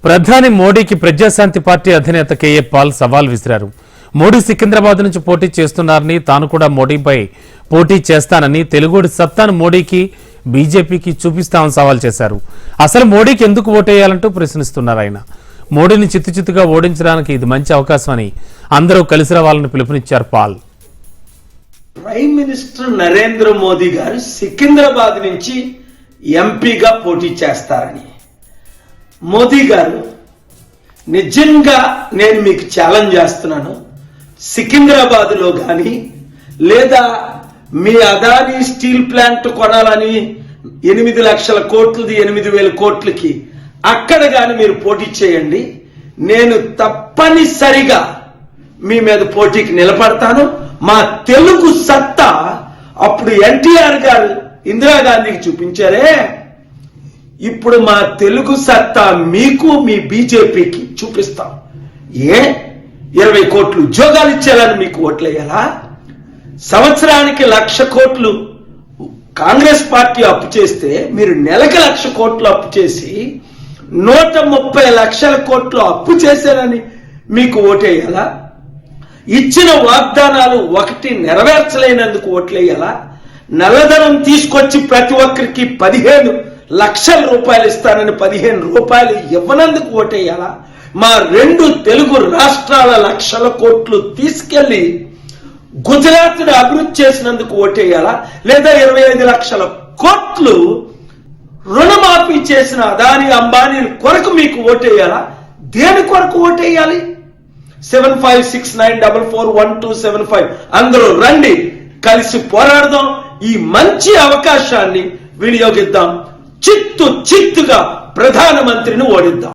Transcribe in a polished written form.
ప్రధాని మోడీకి ప్రజాశాంతి పార్టీ అధినేత కేఏ పాల్ సవాల్ విసిరారు. మోడీ సికింద్రాబాద్ నుంచి పోటీ చేస్తున్నారని, తాను కూడా మోడీపై పోటీ చేస్తానని, తెలుగుడి సత్తాను మోడీకి బీజేపీకి చూపిస్తామని సవాల్ చేశారు. అసలు మోడీకి ఎందుకు ఓటేయాలంటూ ప్రశ్నిస్తున్నారు ఆయన. మోడీని చిత్తుచిత్తుగా ఓడించడానికి ఇది మంచి అవకాశమని అందరూ కలిసి రావాలని పిలుపునిచ్చారు Paul. Prime minister Narendra Modi గారు సికింద్రాబాద్ నుంచి ఎంపీగా పోటీ చేస్తారని, మోదీ గారు నిజంగా నేను మీకు ఛాలెంజ్ చేస్తున్నాను, సికింద్రాబాద్ లో కానీ లేదా మీ అదానీ స్టీల్ ప్లాంట్ కొనాలని 8 లక్షల కోట్లది 8,000 కోట్లకి అక్కడ కానీ మీరు పోటీ చేయండి, నేను తప్పనిసరిగా మీ మీద పోటీకి నిలబడతాను. మా తెలుగు సత్తా అప్పుడు ఎన్టీఆర్ గారు ఇందిరాగాంధీకి చూపించారే, ఇప్పుడు మా తెలుగు సత్తా మీకు మీ బీజేపీకి చూపిస్తాం. 20 కోట్లు ఉద్యోగాలు ఇచ్చేయాలని మీకు ఓట్లేయాలా? సంవత్సరానికి 1,00,000 కోట్లు కాంగ్రెస్ పార్టీ అప్పు చేస్తే మీరు నెలకు 1,00,000 కోట్లు అప్పు చేసి 130 లక్షల కోట్లు అప్పు చేశారని మీకు ఓటేయాలా? ఇచ్చిన వాగ్దానాలు ఒకటి నెరవేర్చలేనందుకు ఓట్లేయాలా? నల్లధనం తీసుకొచ్చి ప్రతి ఒక్కరికి 15 లక్షల రూపాయలు ఇస్తానని 15 రూపాయలు ఇవ్వనందుకు ఓటేయాలా? మా 2 తెలుగు రాష్ట్రాల 1,00,000 కోట్లు తీసుకెళ్లి గుజరాత్ అభివృద్ధి చేసినందుకు ఓటేయాలా? లేదా 25 లక్షల కోట్లు రుణమాఫీ చేసిన అదానీ అంబానీ కొరకు మీకు ఓటేయాలా? దేని కొరకు ఓటేయాలి? 7569441275 అందరూ రండి, కలిసి పోరాడదాం. ఈ మంచి అవకాశాన్ని వినియోగిద్దాం. చిత్తుగా ప్రధానమంత్రిని ఓడిద్దాం.